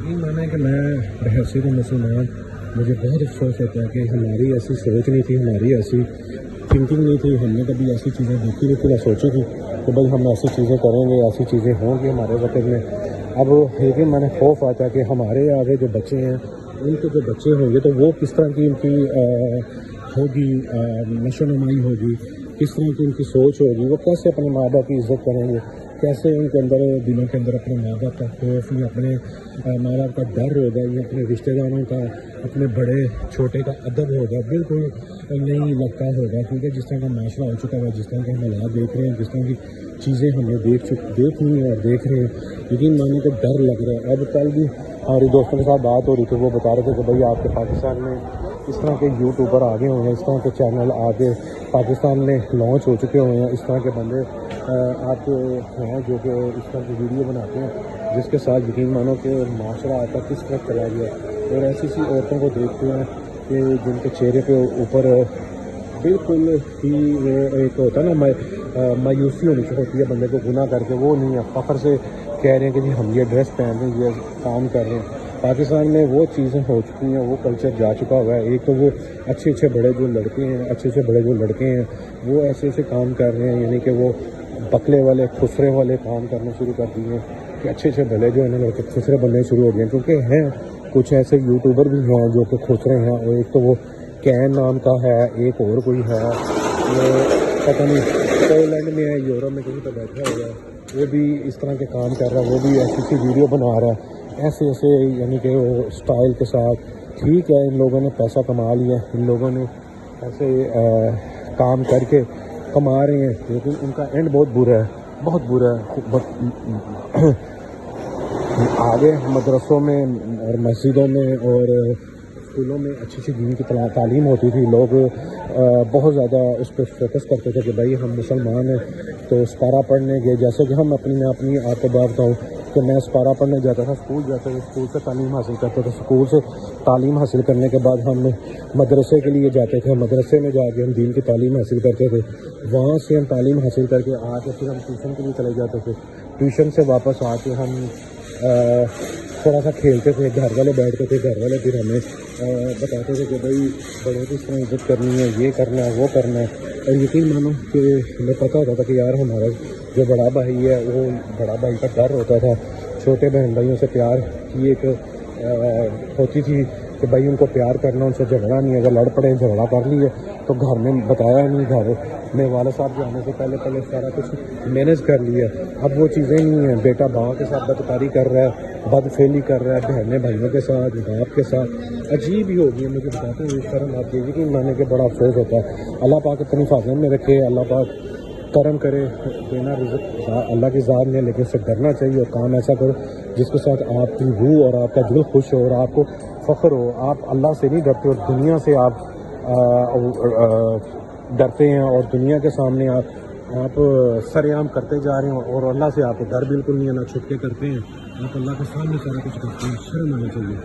یقین مانا ہے کہ میں بحیثیت مسلمان مجھے بہت افسوس ہوتا ہے کہ ہماری ایسی سوچ نہیں تھی، ہماری ایسی تھنکنگ نہیں تھی، ہم نے کبھی ایسی چیزیں دیکھی نہیں تھی، نہ سوچی تھی کہ بھائی ہم ایسی چیزیں کریں گے، ایسی چیزیں ہوں گی ہمارے وقت میں۔ اب لیکن میں نے خوف آتا کہ ہمارے آگے جو بچے ہیں ان کے جو بچے ہوں گے تو وہ کس طرح کی ان کی ہوگی نشو نمائی ہوگی، کس طرح کی ان کی سوچ ہوگی، وہ کیسے اپنے ماں باپ کی عزت کریں گے، کیسے ان کے اندر دلوں کے اندر اپنے ماں باپ کا خوف یا اپنے ماں باپ کا ڈر ہوگا یا اپنے رشتہ داروں کا، اپنے بڑے چھوٹے کا ادب ہوگا، بالکل نہیں لگتا ہوگا، کیونکہ جس طرح کا معاشرہ ہو چکا ہے، جس طرح کے حالات دیکھ رہے ہیں، جس طرح کی چیزیں ہم نے دیکھنی ہیں اور دیکھ رہے ہیں، یقین ماننے کو ڈر لگ رہا ہے۔ اب کل بھی ہماری دوستوں کے ساتھ بات ہو رہی تھی، وہ بتا رہے تھے کہ بھائی آپ کے پاکستان میں اس طرح کے یوٹیوبر آگے ہوئے ہیں، اس طرح کے چینل آگے پاکستان میں لانچ ہو چکے ہوئے ہیں، اس طرح کے بندے آپ ہیں جو کہ اس طرح کی ویڈیو بناتے ہیں جس کے ساتھ یقین مانو کہ معاشرہ آپ کا کس طرح چلا گیا، اور ایسی سی عورتوں کو دیکھتے ہیں کہ جن کے چہرے کے اوپر بالکل ہی وہ ایک ہوتا ہے نا مایوسی ہونی ہوتی ہے بندے کو گناہ کر کے، وہ نہیں ہے، فخر سے کہہ رہے ہیں کہ جی ہم یہ ڈریس پہن رہے ہیں، یہ کام کر رہے ہیں۔ پاکستان میں وہ چیزیں ہو چکی ہیں، وہ کلچر جا چکا ہوا ہے۔ ایک تو وہ اچھے بڑے جو لڑکے ہیں، اچھے بڑے جو لڑکے ہیں وہ ایسے کام کر رہے ہیں، یعنی کہ وہ بکلے والے خسرے والے کام کرنا شروع کر دیے ہیں کہ اچھے بڑے جو ہیں لڑکے خسرے بننے شروع ہو گئے ہیں، کیونکہ ہیں کچھ ایسے یوٹیوبر بھی ہیں جو کہ خسرے ہیں، اور ایک تو وہ کین نام کا ہے، ایک اور کوئی ہے وہ پتہ نہیں پولینڈ میں ہے، یورپ میں کہیں پہ بیٹھا ہوا ہے، وہ بھی اس طرح کے کام کر رہا ہے، وہ بھی ایسی ویڈیو بنا رہا ہے ایسے یعنی کہ وہ اسٹائل کے ساتھ۔ ٹھیک ہے، ان لوگوں نے پیسہ کما لیا، ان لوگوں نے ایسے کام کر کے کما رہے ہیں، لیکن ان کا اینڈ بہت برا ہے، بہت برا ہے۔ آگے مدرسوں میں اور مسجدوں میں اور اسکولوں میں اچھی دین کی تعلیم ہوتی تھی، لوگ بہت زیادہ اس پہ فوکس کرتے تھے کہ بھائی ہم مسلمان ہیں تو سپارہ پڑھنے گئے، جیسے کہ ہم اپنی آپ کو بات بتاؤں کہ میں سپارہ پڑھنے جاتا تھا، اسکول جاتا تھا، اسکول سے تعلیم حاصل کرتا تھا، اسکول سے تعلیم حاصل کرنے کے بعد ہم مدرسے کے لیے جاتے تھے، مدرسے میں جا کے ہم دین کی تعلیم حاصل کرتے تھے، وہاں سے ہم تعلیم حاصل کر کے آ کے پھر ہم ٹیوشن کے لیے چلے جاتے تھے، ٹیوشن سے واپس آ کے ہم تھوڑا سا کھیلتے تھے، گھر والے بیٹھتے تھے، گھر والے پھر ہمیں بتاتے تھے کہ بھائی بڑوں کی اس طرح عزت کرنی ہے، یہ کرنا ہے، وہ کرنا ہے، اور یقین مانو کہ ہمیں پتہ ہوتا تھا کہ یار ہمارا جو بڑا بھائی ہے وہ بڑا بھائی کا ڈر ہوتا تھا، چھوٹے بہن بھائیوں سے پیار کی ایک ہوتی تھی کہ بھائی ان کو پیار کرنا، ان سے جھگڑا نہیں، اگر لڑ پڑے جھگڑا کر لیے تو گھر میں بتایا نہیں، گھر میں والد صاحب جانے سے پہلے سارا کچھ مینیج کر لیا۔ اب وہ چیزیں نہیں ہیں، بیٹا باپ کے ساتھ بدکاری کر رہا ہے، بد فعلی کر رہا ہے، بہنیں بھائیوں کے ساتھ، باپ کے ساتھ، عجیب ہی ہو گئی ہے۔ مجھے بتاتے ہیں اس طرح آپ کی کہ ماننے کے بڑا افسوس ہوتا ہے۔ اللہ پاک اپنی حفاظت میں رکھے، اللہ پاک کرم کرے، دینا رزق اللہ کی ذات میں، لیکن اس سے ڈرنا چاہیے اور کام ایسا کرو جس کے ساتھ آپ کی روح اور آپ کا دل خوش ہو اور آپ کو فخر ہو۔ آپ اللہ سے نہیں ڈرتے اور دنیا سے آپ ڈرتے ہیں، اور دنیا کے سامنے آپ سر عام کرتے جا رہے ہیں، اور اللہ سے آپ کو ڈر بالکل نہیں ہے، نہ چھپ کے کرتے ہیں، آپ اللہ کے سامنے سارا کچھ کرتے ہیں، شرم آنا چاہیے۔